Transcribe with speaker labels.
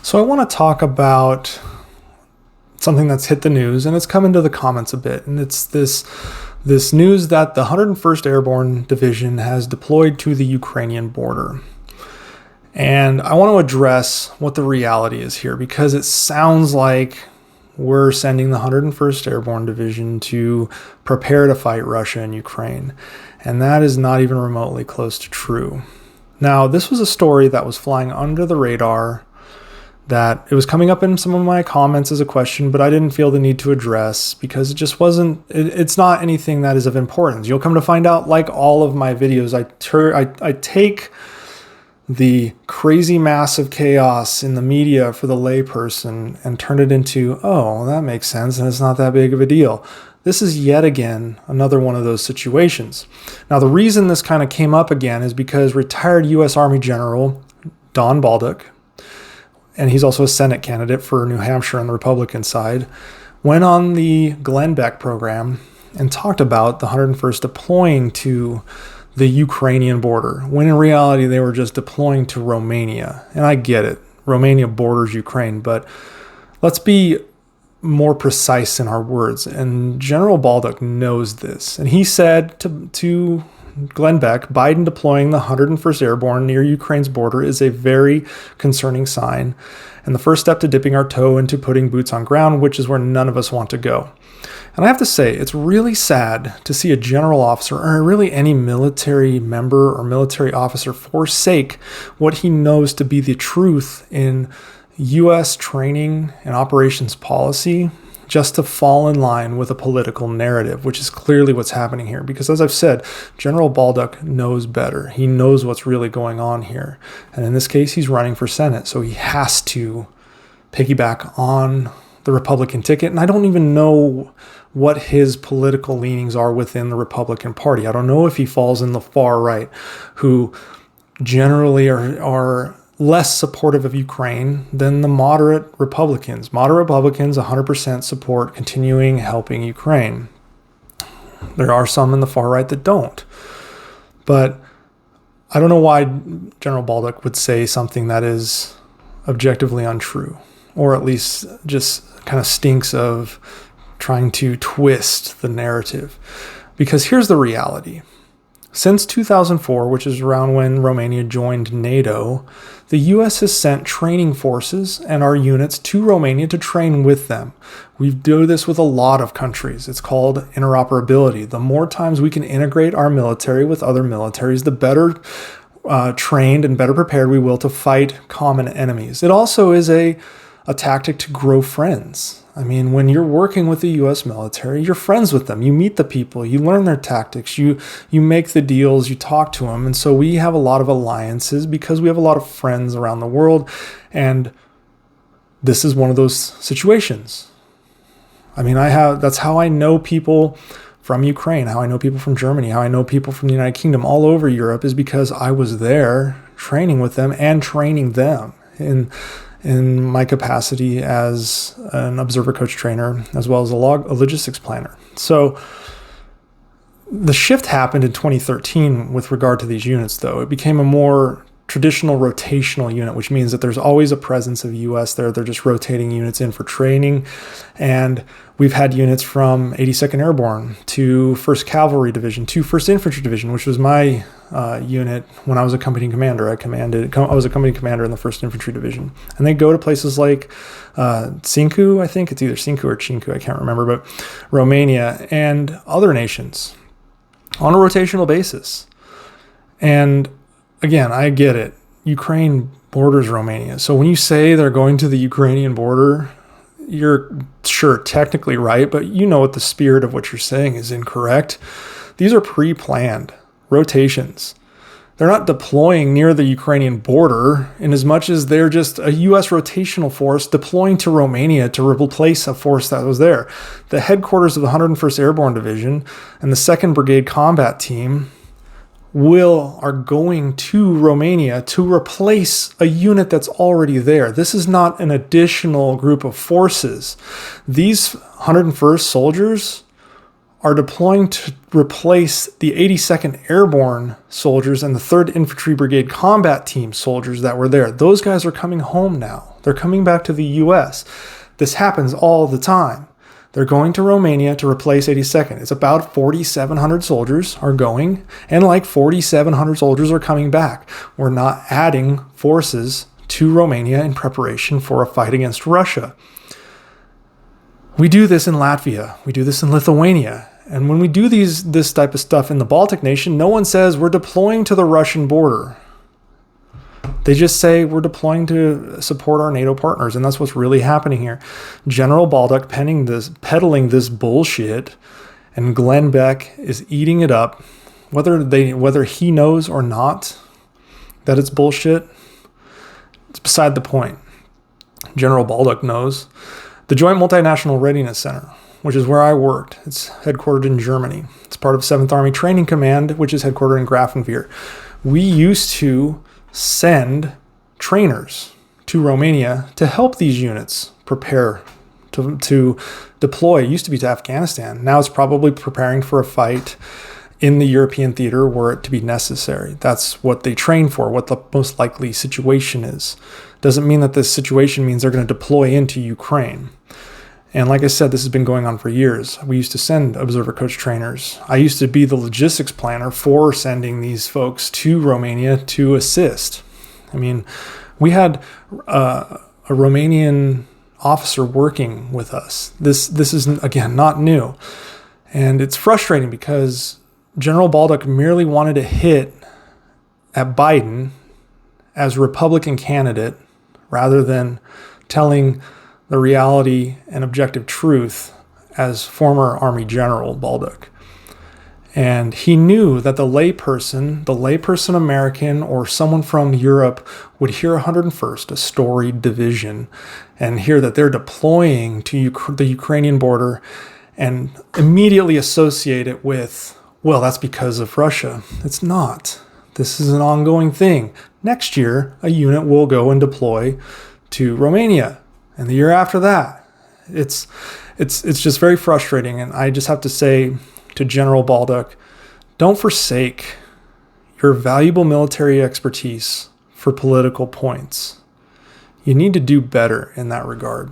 Speaker 1: So I want to talk about something that's hit the news, and it's come into the comments a bit, and it's this news that the 101st Airborne Division has deployed to the Ukrainian border. And I want to address what the reality is here, because it sounds like we're sending the 101st Airborne Division to prepare to fight Russia and Ukraine. And that is not even remotely close to true. Now, this was a story that was flying under the radar, that it was coming up in some of my comments as a question, but I didn't feel the need to address because it just wasn't, it's not anything that is of importance. You'll come to find out, like all of my videos, I take the crazy massive chaos in the media for the layperson and turn it into, oh, that makes sense and it's not that big of a deal. This is yet again another one of those situations. Now, the reason this kind of came up again is because retired U.S. Army General Don Baldock, and he's also a Senate candidate for New Hampshire on the Republican side, went on the Glenn Beck program and talked about the 101st deploying to the Ukrainian border, when in reality they were just deploying to Romania. And I get it, Romania borders Ukraine, but let's be more precise in our words. And General Baldock knows this. And he said to Glenn Beck, Biden deploying the 101st Airborne near Ukraine's border is a very concerning sign, and the first step to dipping our toe into putting boots on ground, which is where none of us want to go. And I have to say, it's really sad to see a general officer, or really any military member or military officer, forsake what he knows to be the truth in U.S. training and operations policy, just to fall in line with a political narrative, which is clearly what's happening here. Because as I've said, General Baldock knows better. He knows what's really going on here. And in this case, he's running for Senate, so he has to piggyback on the Republican ticket. And I don't even know what his political leanings are within the Republican Party. I don't know if he falls in the far right, who generally are less supportive of Ukraine than the moderate Republicans. Moderate Republicans 100% support continuing helping Ukraine. There are some in the far right that don't. But I don't know why General Baldock would say something that is objectively untrue, or at least just kind of stinks of trying to twist the narrative. Because here's the reality. Since 2004, which is around when Romania joined NATO, the U.S. has sent training forces and our units to Romania to train with them. We do this with a lot of countries. It's called interoperability. The more times we can integrate our military with other militaries, the better trained and better prepared we will to fight common enemies. It also is a tactic to grow friends. I mean, when you're working with the U.S. military, you're friends with them. You meet the people, you learn their tactics, you make the deals, you talk to them. And so we have a lot of alliances because we have a lot of friends around the world. And this is one of those situations. I mean, that's how I know people from Ukraine, how I know people from Germany, how I know people from the United Kingdom, all over Europe, is because I was there training with them and training them in my capacity as an observer coach trainer, as well as a logistics planner. So the shift happened in 2013 with regard to these units, though. It became a more traditional rotational unit, which means that there's always a presence of U.S. there. They're just rotating units in for training. And we've had units from 82nd Airborne to 1st Cavalry Division to 1st Infantry Division, which was my unit when I was a company commander. I was a company commander in the 1st Infantry Division. And they go to places like Cincu, I think. It's either Cincu or Chinku, I can't remember, but Romania and other nations on a rotational basis. And again, I get it. Ukraine borders Romania. So when you say they're going to the Ukrainian border, you're sure technically right, but you know what the spirit of what you're saying is incorrect. These are pre-planned rotations. They're not deploying near the Ukrainian border in as much as they're just a U.S. rotational force deploying to Romania to replace a force that was there. The headquarters of the 101st Airborne Division and the 2nd Brigade Combat Team are going to Romania to replace a unit that's already there. This is not an additional group of forces. These 101st soldiers are deploying to replace the 82nd Airborne soldiers and the 3rd Infantry Brigade Combat Team soldiers that were there. Those guys are coming home now. They're coming back to the US. This happens all the time. They're going to Romania to replace 82nd. It's about 4,700 soldiers are going, and like 4,700 soldiers are coming back. We're not adding forces to Romania in preparation for a fight against Russia. We do this in Latvia. We do this in Lithuania. And when we do this type of stuff in the Baltic nation, no one says we're deploying to the Russian border. They just say we're deploying to support our NATO partners, and that's what's really happening here. General Baldock peddling this bullshit, and Glenn Beck is eating it up. Whether he knows or not that it's bullshit, it's beside the point. General Baldock knows. The Joint Multinational Readiness Center, which is where I worked, it's headquartered in Germany. It's part of 7th Army Training Command, which is headquartered in Grafenwehr. We used to send trainers to Romania to help these units prepare to deploy. It used to be to Afghanistan. Now it's probably preparing for a fight in the European theater were it to be necessary. That's what they train for, what the most likely situation is. Doesn't mean that this situation means they're going to deploy into Ukraine. And like I said, this has been going on for years. We used to send observer coach trainers. I used to be the logistics planner for sending these folks to Romania to assist. I mean, we had a Romanian officer working with us. This is, again, not new. And it's frustrating because General Baldock merely wanted to hit at Biden as Republican candidate rather than telling the reality and objective truth as former Army General Baldock. And he knew that the layperson American or someone from Europe would hear 101st, a storied division, and hear that they're deploying to the Ukrainian border and immediately associate it with, well, that's because of Russia. It's not. This is an ongoing thing. Next year, a unit will go and deploy to Romania. And the year after that, it's just very frustrating. And I just have to say to General Baldock, don't forsake your valuable military expertise for political points. You need to do better in that regard.